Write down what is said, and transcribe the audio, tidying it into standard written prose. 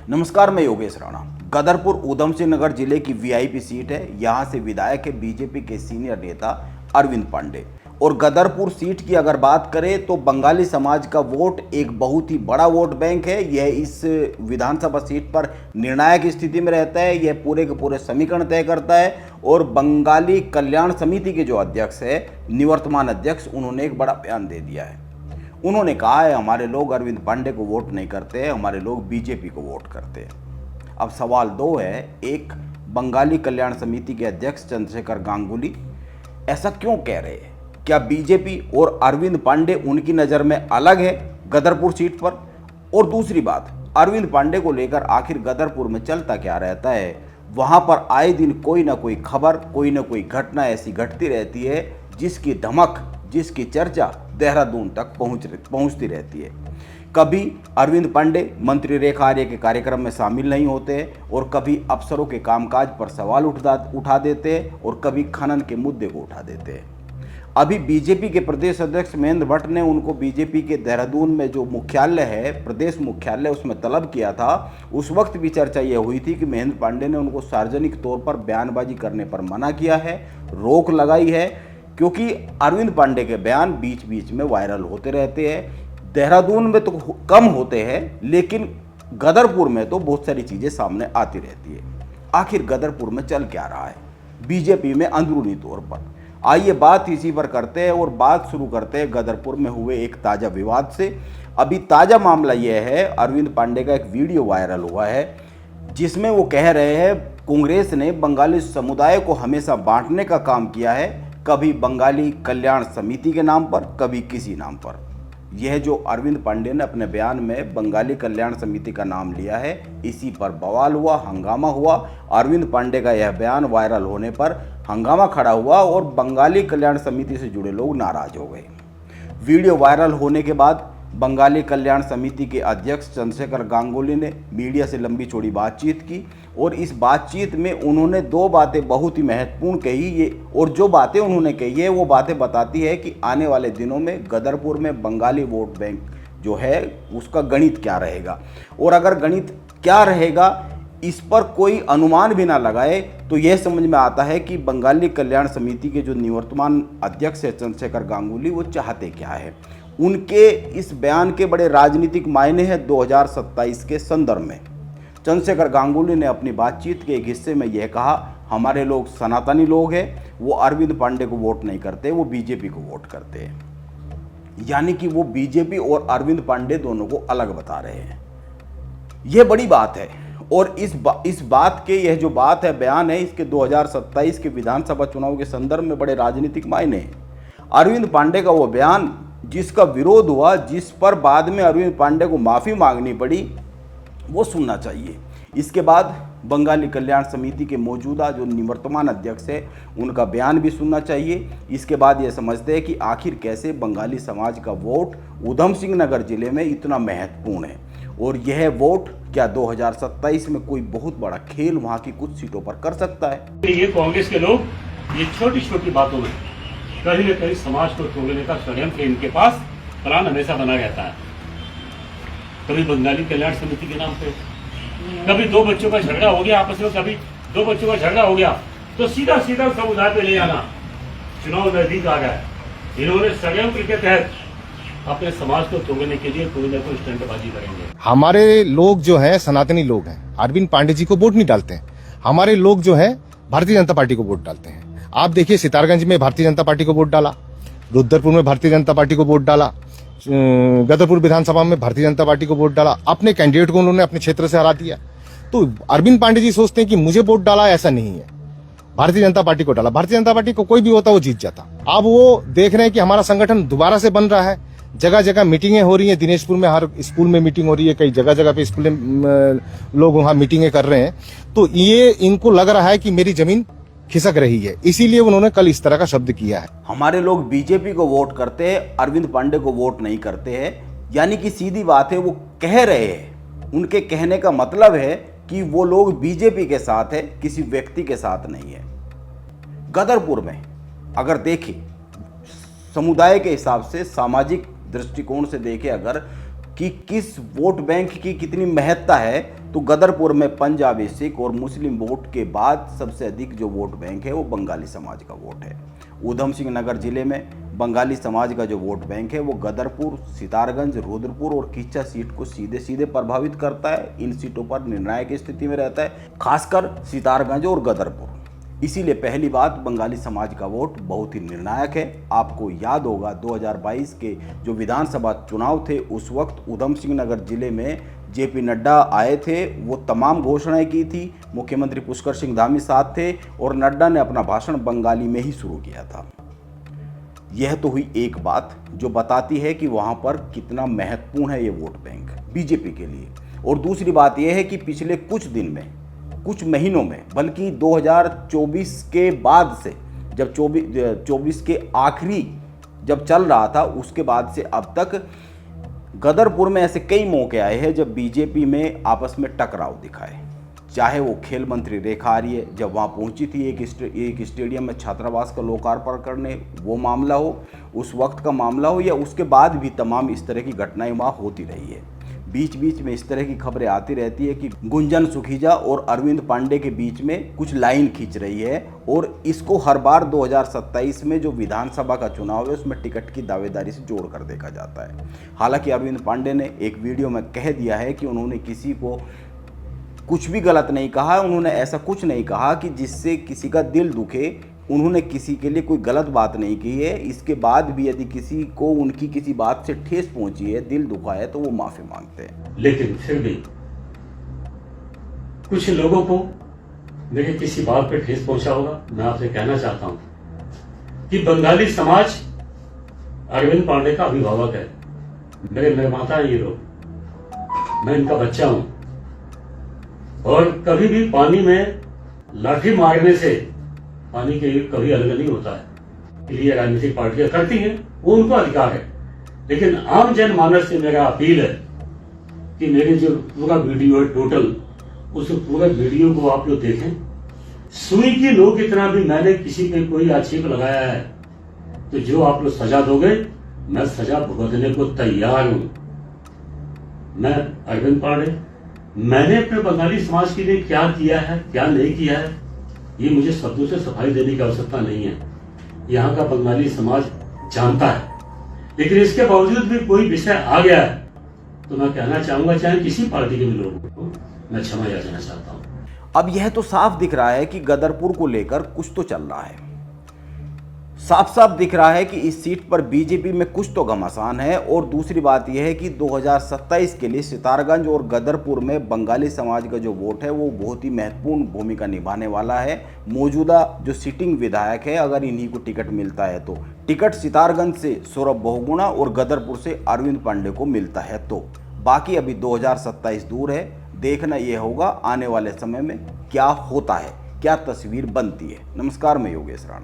नमस्कार, मैं योगेश राणा। गदरपुर ऊधम सिंह नगर जिले की वीआईपी सीट है। यहां से विधायक है बीजेपी के सीनियर नेता अरविंद पांडे। और गदरपुर सीट की अगर बात करें तो बंगाली समाज का वोट एक बहुत ही बड़ा वोट बैंक है। यह इस विधानसभा सीट पर निर्णायक स्थिति में रहता है। यह पूरे के पूरे समीकरण तय करता है। और बंगाली कल्याण समिति के जो अध्यक्ष है, निवर्तमान अध्यक्ष, उन्होंने एक बड़ा बयान दे दिया है। उन्होंने कहा है हमारे लोग अरविंद पांडे को वोट नहीं करते हैं, हमारे लोग बीजेपी को वोट करते हैं। अब सवाल दो है, एक, बंगाली कल्याण समिति के अध्यक्ष चंद्रशेखर गांगुली ऐसा क्यों कह रहे हैं? क्या बीजेपी और अरविंद पांडे उनकी नज़र में अलग है गदरपुर सीट पर? और दूसरी बात, अरविंद पांडे को लेकर आखिर गदरपुर में चलता क्या रहता है? वहां पर आए दिन कोई ना कोई खबर, कोई ना कोई घटना ऐसी घटती रहती है जिसकी धमक, जिसकी चर्चा देहरादून तक पहुंचती रहती है। कभी अरविंद पांडे मंत्री रेखा आर्य के कार्यक्रम में शामिल नहीं होते और कभी अफसरों के कामकाज पर सवाल उठा देते हैं और कभी खनन के मुद्दे को उठा देते हैं। अभी बीजेपी के प्रदेश अध्यक्ष महेंद्र भट्ट ने उनको बीजेपी के देहरादून में जो मुख्यालय है, प्रदेश मुख्यालय, उसमें तलब किया था। उस वक्त भी चर्चा यह हुई थी कि महेंद्र पांडे ने उनको सार्वजनिक तौर पर बयानबाजी करने पर मना किया है, रोक लगाई है, क्योंकि अरविंद पांडे के बयान बीच बीच में वायरल होते रहते हैं। देहरादून में तो कम होते हैं, लेकिन गदरपुर में तो बहुत सारी चीज़ें सामने आती रहती है। आखिर गदरपुर में चल क्या रहा है बीजेपी में अंदरूनी तौर पर? आइए बात इसी पर करते हैं और बात शुरू करते हैं गदरपुर में हुए एक ताज़ा विवाद से। अभी ताज़ा मामला यह है, अरविंद पांडे का एक वीडियो वायरल हुआ है जिसमें वो कह रहे हैं कांग्रेस ने बंगाली समुदाय को हमेशा बांटने का काम किया है, कभी बंगाली कल्याण समिति के नाम पर, कभी किसी नाम पर। यह जो अरविंद पांडे ने अपने बयान में बंगाली कल्याण समिति का नाम लिया है, इसी पर बवाल हुआ, हंगामा हुआ। अरविंद पांडे का यह बयान वायरल होने पर हंगामा खड़ा हुआ और बंगाली कल्याण समिति से जुड़े लोग नाराज हो गए। वीडियो वायरल होने के बाद बंगाली कल्याण समिति के अध्यक्ष चंद्रशेखर गांगुली ने मीडिया से लंबी चौड़ी बातचीत की और इस बातचीत में उन्होंने दो बातें बहुत ही महत्वपूर्ण कही। ये और जो बातें उन्होंने कही है वो बातें बताती है कि आने वाले दिनों में गदरपुर में बंगाली वोट बैंक जो है उसका गणित क्या रहेगा। और अगर गणित क्या रहेगा इस पर कोई अनुमान भी ना लगाए तो यह समझ में आता है कि बंगाली कल्याण समिति के जो निवर्तमान अध्यक्ष है चंद्रशेखर गांगुली, वो चाहते क्या है। उनके इस बयान के बड़े राजनीतिक मायने हैं 2027 के संदर्भ में। चंद्रशेखर गांगुली ने अपनी बातचीत के एक हिस्से में यह कहा, हमारे लोग सनातनी लोग हैं, वो अरविंद पांडे को वोट नहीं करते, वो बीजेपी को वोट करते हैं। यानी कि वो बीजेपी और अरविंद पांडे दोनों को अलग बता रहे हैं। यह बड़ी बात है। और इस बात के, यह जो बात है, बयान है, इसके 2027 के विधानसभा चुनाव के संदर्भ में बड़े राजनीतिक मायने हैं। अरविंद पांडे का वो बयान जिसका विरोध हुआ, जिस पर बाद में अरविंद पांडे को माफ़ी मांगनी पड़ी, वो सुनना चाहिए। इसके बाद बंगाली कल्याण समिति के मौजूदा जो निवर्तमान अध्यक्ष है उनका बयान भी सुनना चाहिए। इसके बाद ये समझते हैं कि आखिर कैसे बंगाली समाज का वोट ऊधम सिंह नगर जिले में इतना महत्वपूर्ण है और यह वोट क्या 2027 में कोई बहुत बड़ा खेल वहाँ की कुछ सीटों पर कर सकता है। ये कांग्रेस के लोग ये छोटी छोटी बातों में कहीं न कहीं समाज को तोड़ने का षड्यंत्र इनके पास प्लान हमेशा बना रहता है। कभी बंगाली कल्याण समिति के नाम पे, कभी दो बच्चों का झगड़ा हो गया आपस में, कभी दो बच्चों का झगड़ा हो गया तो सीधा सीधा समुदाय पे ले आना। चुनाव नजदीक आ गया, इन्होंने षड्यंत्र के तहत अपने समाज को तोड़ने के लिए कोई ना कोई स्टंटबाजी करेंगे। हमारे लोग जो हैं सनातनी लोग हैं, अरविंद पांडे जी को वोट नहीं डालते हैं। हमारे लोग जो हैं भारतीय जनता पार्टी को वोट डालते हैं। आप देखिए, सितारगंज में भारतीय जनता पार्टी को वोट डाला, रुद्रपुर में भारतीय जनता पार्टी को वोट डाला, गदरपुर विधानसभा में भारतीय जनता पार्टी को वोट डाला। अपने कैंडिडेट को उन्होंने अपने क्षेत्र से हरा दिया। तो अरविंद पांडे जी सोचते हैं कि मुझे वोट डाला, ऐसा नहीं है। भारतीय जनता पार्टी को डाला, भारतीय जनता पार्टी को कोई भी होता वो जीत जाता। अब वो देख रहे हैं कि हमारा संगठन दोबारा से बन रहा है, जगह जगह मीटिंगें हो रही हैं। दिनेशपुर में हर स्कूल में मीटिंग हो रही है, कई जगह जगह पे स्कूल में लोग वहां मीटिंगें कर रहे हैं। तो ये इनको लग रहा है कि मेरी जमीन खिसक रही है, इसीलिए उन्होंने कल इस तरह का शब्द किया है। हमारे लोग बीजेपी को वोट करते हैं, अरविंद पांडे को वोट नहीं करते हैं। यानी कि सीधी बात है, वो कह रहे हैं, उनके कहने का मतलब है कि वो लोग बीजेपी के साथ है, किसी व्यक्ति के साथ नहीं है। गदरपुर में अगर देखें समुदाय के हिसाब से, सामाजिक दृष्टिकोण से देखें, अगर कि किस वोट बैंक की कितनी महत्ता है, तो गदरपुर में पंजाबी, सिख और मुस्लिम वोट के बाद सबसे अधिक जो वोट बैंक है वो बंगाली समाज का वोट है। ऊधम सिंह नगर जिले में बंगाली समाज का जो वोट बैंक है वो गदरपुर, सितारगंज, रुद्रपुर और किच्चा सीट को सीधे सीधे प्रभावित करता है। इन सीटों पर निर्णायक स्थिति में रहता है, खासकर सितारगंज और गदरपुर। इसीलिए पहली बात, बंगाली समाज का वोट बहुत ही निर्णायक है। आपको याद होगा 2022 के जो विधानसभा चुनाव थे उस वक्त ऊधम सिंह नगर जिले में जेपी नड्डा आए थे, वो तमाम घोषणाएं की थी। मुख्यमंत्री पुष्कर सिंह धामी साथ थे और नड्डा ने अपना भाषण बंगाली में ही शुरू किया था। यह तो हुई एक बात जो बताती है कि वहां पर कितना महत्वपूर्ण है ये वोट बैंक बीजेपी के लिए। और दूसरी बात यह है कि पिछले कुछ दिन में, कुछ महीनों में, बल्कि 2024 के बाद से, जब 24 के आखिरी जब चल रहा था उसके बाद से अब तक गदरपुर में ऐसे कई मौके आए हैं जब बीजेपी में आपस में टकराव दिखाए। चाहे वो खेल मंत्री रेखा आर्य जब वहाँ पहुंची थी एक स्टेडियम में छात्रावास का लोकार्पण करने, वो मामला हो, उस वक्त का मामला हो, या उसके बाद भी तमाम इस तरह की घटनाएं वहाँ होती रही है। बीच बीच में इस तरह की खबरें आती रहती है कि गुंजन सुखीजा और अरविंद पांडे के बीच में कुछ लाइन खींच रही है, और इसको हर बार 2027 में जो विधानसभा का चुनाव है उसमें टिकट की दावेदारी से जोड़कर देखा जाता है। हालांकि अरविंद पांडे ने एक वीडियो में कह दिया है कि उन्होंने किसी को कुछ भी गलत नहीं कहा, उन्होंने ऐसा कुछ नहीं कहा कि जिससे किसी का दिल दुखे, उन्होंने किसी के लिए कोई गलत बात नहीं की है। इसके बाद भी यदि किसी को उनकी किसी बात से ठेस पहुंची है, दिल दुखा है, तो वो माफी मांगते हैं। लेकिन फिर भी कुछ लोगों को मेरे किसी बात पे ठेस पहुंचा होगा। मैं आपसे कहना चाहता हूं कि बंगाली समाज अरविंद पांडे का अभिभावक है, मेरे निर्माता हैं ये लोग, मैं इनका बच्चा हूं, और कभी भी पानी में लाठी मारने से पानी के कभी अलग नहीं होता है। इसलिए राजनीतिक पार्टियां करती हैं, वो उनको अधिकार है। लेकिन आम जनमानस से मेरा अपील है कि मेरे जो पूरा वीडियो है टोटल, उस पूरे वीडियो को आप लोग देखें। सुई की नोक इतना भी मैंने किसी पे कोई आक्षेप लगाया है तो जो आप लोग सजा दोगे, मैं सजा भुगतने को तैयार हूं। मैं अरविंद पांडे, मैंने अपने बंगाली समाज के लिए क्या किया है, क्या नहीं किया है, ये मुझे शब्दों से सफाई देने की आवश्यकता नहीं है। यहाँ का बंगाली समाज जानता है। लेकिन इसके बावजूद भी कोई विषय आ गया है तो मैं कहना चाहूंगा, चाहे किसी पार्टी के भी लोगों को मैं क्षमा याचना चाहता हूं। अब यह तो साफ दिख रहा है कि गदरपुर को लेकर कुछ तो चल रहा है। साफ साफ दिख रहा है कि इस सीट पर बीजेपी में कुछ तो घमासान है। और दूसरी बात यह है कि 2027 के लिए सितारगंज और गदरपुर में बंगाली समाज का जो वोट है वो बहुत ही महत्वपूर्ण भूमिका निभाने वाला है। मौजूदा जो सिटिंग विधायक है, अगर इन्हीं को टिकट मिलता है तो टिकट सितारगंज से सौरभ बहुगुणा और गदरपुर से अरविंद पांडे को मिलता है, तो बाकी अभी 2027 दूर है। देखना यह होगा आने वाले समय में क्या होता है, क्या तस्वीर बनती है। नमस्कार, मैं योगेश राणा।